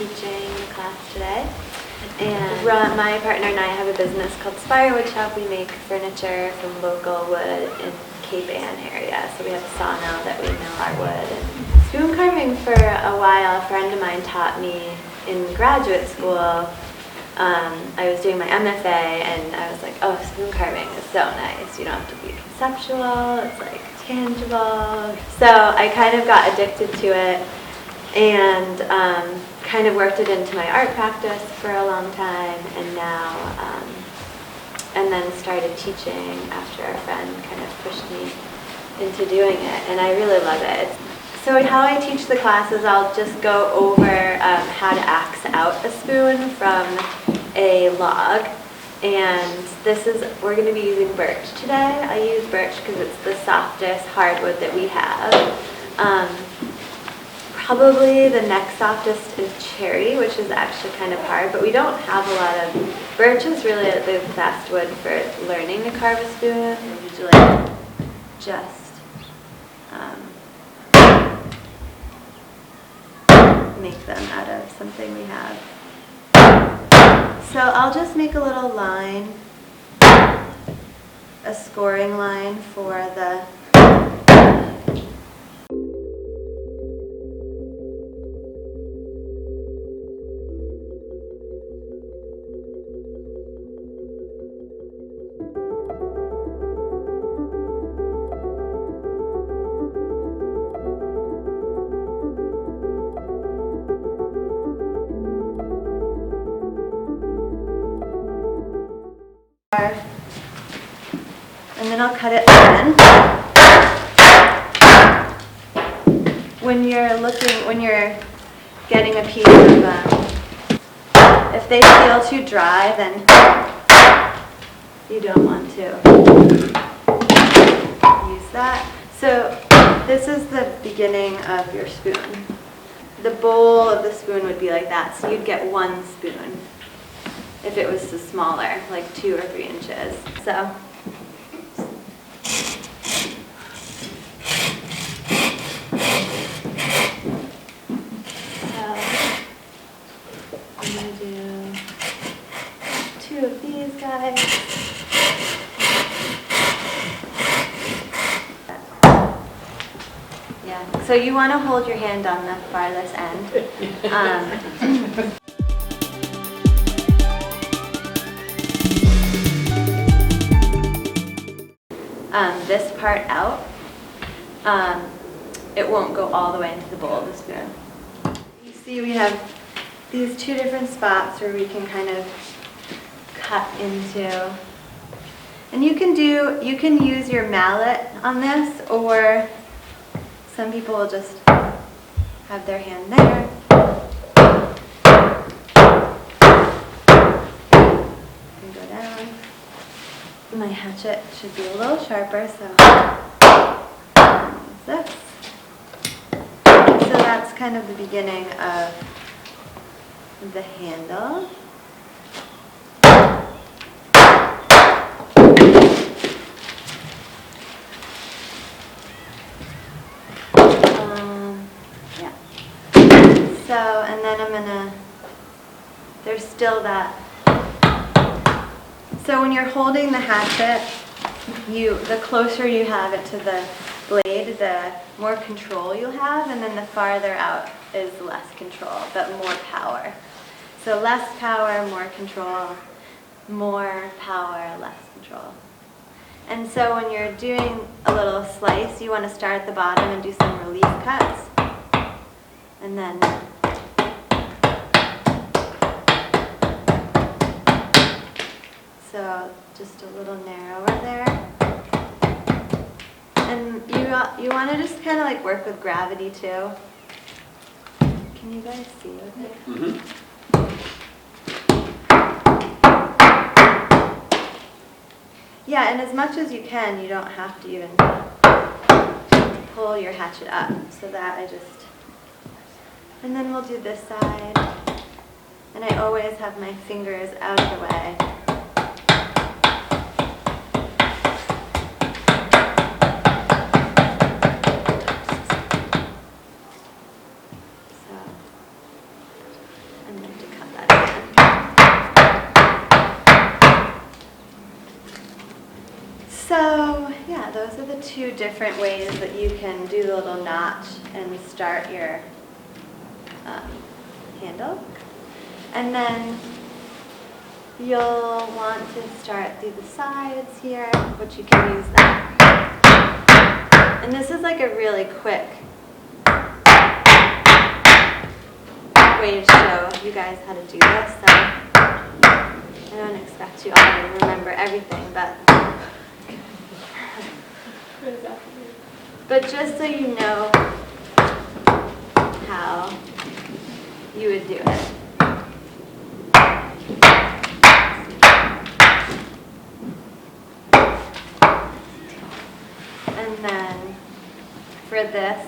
teaching the class today. And my partner and I have a business called Spirewood Shop. We make furniture from local wood in Cape Ann area. So we have a sawmill that we mill our wood. And spoon carving for a while, a friend of mine taught me in graduate school. I was doing my MFA and I was like, oh, spoon carving is so nice. You don't have to be conceptual, it's like tangible. So I kind of got addicted to it and kind of worked it into my art practice for a long time, and now, and then started teaching after a friend kind of pushed me into doing it, and I really love it. So how I teach the classes, I'll just go over how to axe out a spoon from a log, and we're going to be using birch today. I use birch because it's the softest hardwood that we have. Probably the next softest is cherry, which is actually kind of hard, but we don't have a lot of, birch is really the best wood for learning to carve a spoon. We usually just make them out of something we have. So I'll just make a little line, a scoring line for the and then I'll cut it again. When you're getting a piece of, if they feel too dry, then you don't want to use that. So this is the beginning of your spoon. The bowl of the spoon would be like that, so you'd get one spoon. If it was smaller, like 2 or 3 inches. So I'm going to do 2 of these guys. Yeah, so you want to hold your hand on the farthest end. This part out, it won't go all the way into the bowl of the spoon. You see we have these 2 different spots where we can kind of cut into. And you can use your mallet on this, or some people will just have their hand there. And go down. My hatchet should be a little sharper, so this. So that's kind of the beginning of the handle. Yeah. So, and then there's still that. So when you're holding the hatchet, the closer you have it to the blade, the more control you'll have, and then the farther out is less control, but more power. So less power, more control, more power, less control. And so when you're doing a little slice, you want to start at the bottom and do some relief cuts, and then so just a little narrower there. And you want to just kind of like work with gravity too. Can you guys see with me? Mm-hmm. Yeah, and as much as you can, you don't have to even pull your hatchet up. So that and then we'll do this side. And I always have my fingers out of the way. So yeah, those are the two different ways that you can do the little notch and start your handle. And then you'll want to start through the sides here, which you can use that. And this is like a really quick way to show you guys how to do this. So I don't expect you all to remember everything, but just so you know how you would do it. And then for this,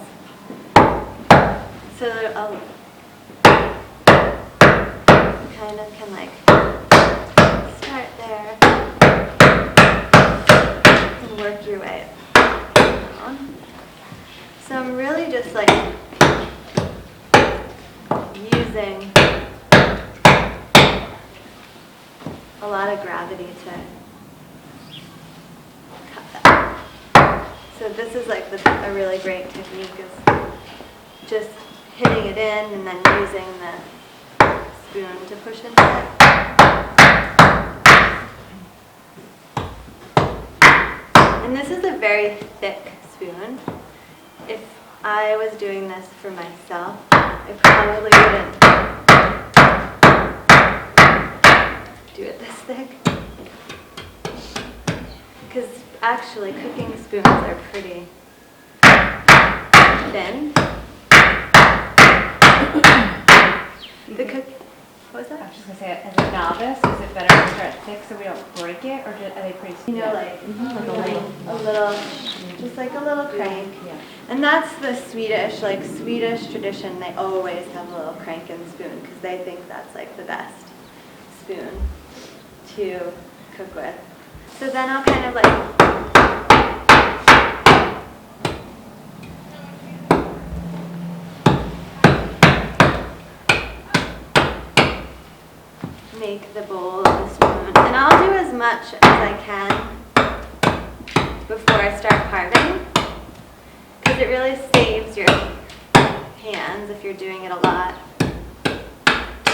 so that I'll kind of can like start there and work your way down. So I'm really just like using a lot of gravity to cut that. So this is like a really great technique is just hitting it in and then using the spoon to push into it. And this is a very thick spoon. If I was doing this for myself, I probably wouldn't do it this thick. Because actually cooking spoons are pretty thin. What was that? I was just going to say, as a novice, is it better to start thick so we don't break it, or are they pretty smooth? You know, like a little, just like a little crank. Yeah. And that's the Swedish tradition. They always have a little crank in the spoon because they think that's like the best spoon to cook with. So then I'll kind of like make the bowl of the spoon. And I'll do as much as I can before I start carving because it really saves your hands if you're doing it a lot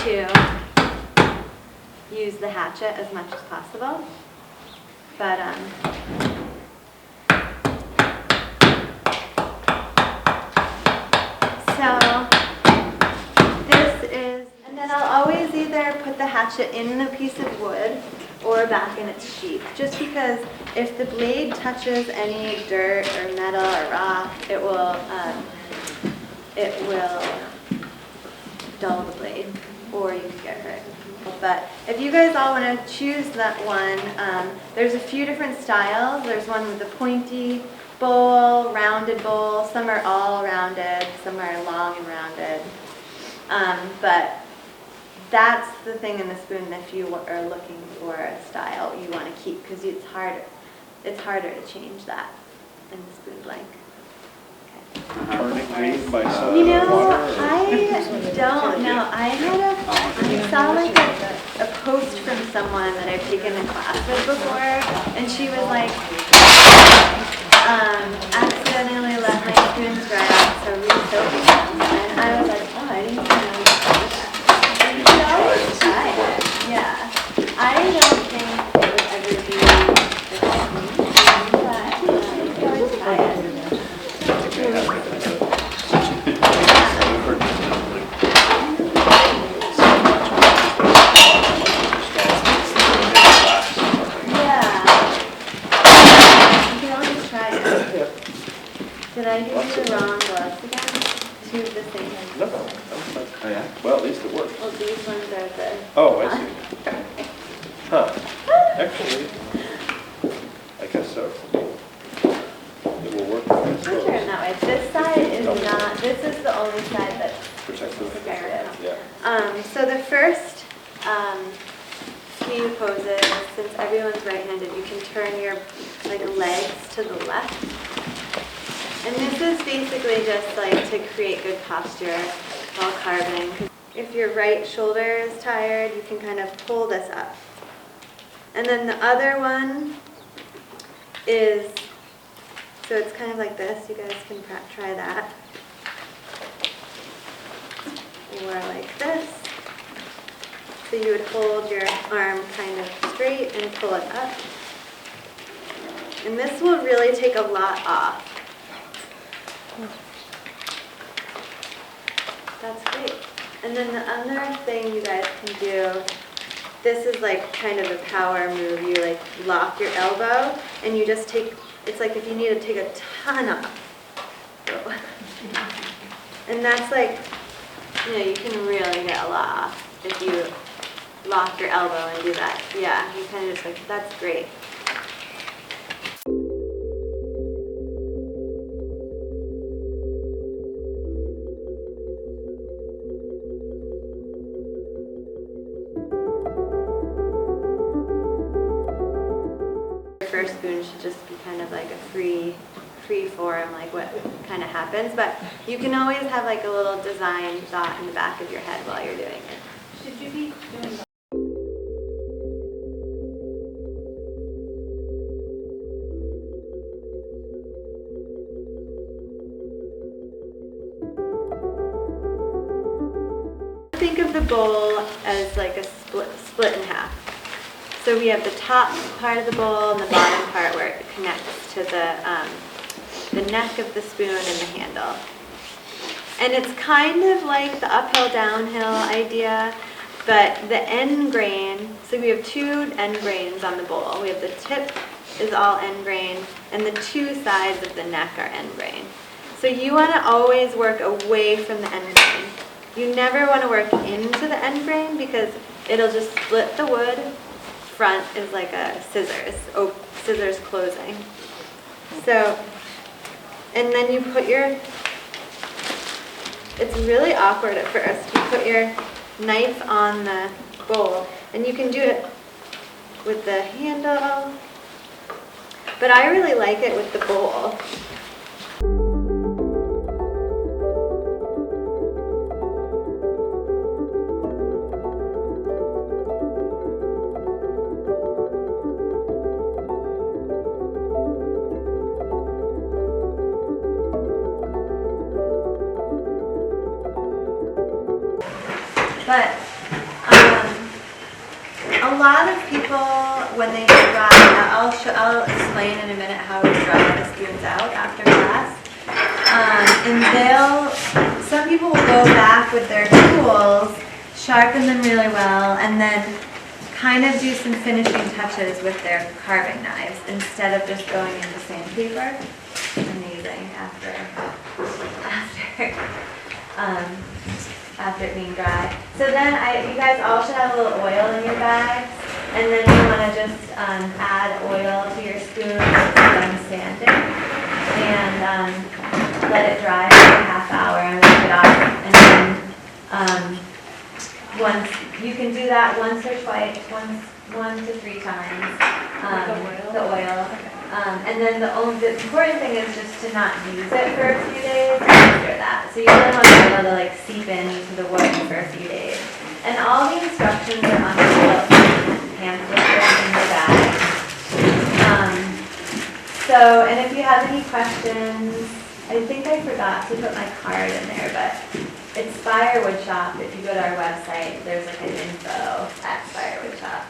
to use the hatchet as much as possible. But so this is, and then I'll always either put the hatchet in the piece of wood or back in its sheath, just because if the blade touches any dirt or metal or rock, it will dull the blade, or you could get hurt. But if you guys all want to choose that one, there's a few different styles. There's one with a pointy bowl, rounded bowl. Some are all rounded, some are long and rounded. But that's the thing in the spoon if you are looking for a style you want to keep, because it's harder to change that in the spoon blank. Turn it green by water? You know, I don't know. I saw like a post from someone that I've taken a class with before, and she was like, accidentally let my spoons dry out, so resoaking them. And I was like, oh, I didn't even know you could do that. You should always try it. Yeah. I don't think it would ever be the best, but you should always try it. Did I give you the wrong gloves again? Two of the same. No, that was fine. Oh, yeah? Well, at least it worked. Well, these ones are the... Oh, I see. Huh. Actually, I guess so. It will work. I'll turn it that way. This side is not... This is the only side that's Protective. Yeah. So the first few poses, since everyone's right-handed, you can turn your legs to the left. And this is basically just like to create good posture while carving. If your right shoulder is tired, you can kind of pull this up. And then the other one is, so it's kind of like this. You guys can try that. Or like this. So you would hold your arm kind of straight and pull it up. And this will really take a lot off. That's great. And then the other thing you guys can do, this is like kind of a power move. You like lock your elbow and you just take, it's like if you need to take a ton off. And that's like, you know, you can really get a lot off if you lock your elbow and do that. Yeah, you kind of just like, that's great. Your first spoon should just be kind of like a free form, like what kind of happens, but you can always have like a little design thought in the back of your head while you're doing it. Should you be doing Think of the bowl as like a split in half. So we have the top part of the bowl and the bottom part where it connects to the neck of the spoon and the handle. And it's kind of like the uphill downhill idea, but the end grain, so we have two end grains on the bowl. We have the tip is all end grain and the two sides of the neck are end grain. So you want to always work away from the end grain. You never want to work into the end grain because it'll just split the wood. Front is like a scissors closing. So, and then you put your, it's really awkward at first. You put your knife on the bowl and you can do it with the handle, but I really like it with the bowl. But a lot of people, when they dry, I'll explain in a minute how to dry the spoons out after class. And some people will go back with their tools, sharpen them really well, and then kind of do some finishing touches with their carving knives instead of just going into sandpaper. Amazing after it being dry. So then you guys all should have a little oil in your bags, and then you want to just add oil to your spoon once you're done sanding, and let it dry for a half hour and wipe it off. And then once you can do that once or twice, 1 to 3 times. The oil. And then the important thing is just to not use it for a few days after that. So you really want to be able to like seep into the wood for a few days. And all the instructions are on the little pamphlet in the bag. And if you have any questions, I think I forgot to put my card in there, but it's Firewood Shop. If you go to our website, there's like an info at Firewood Shop.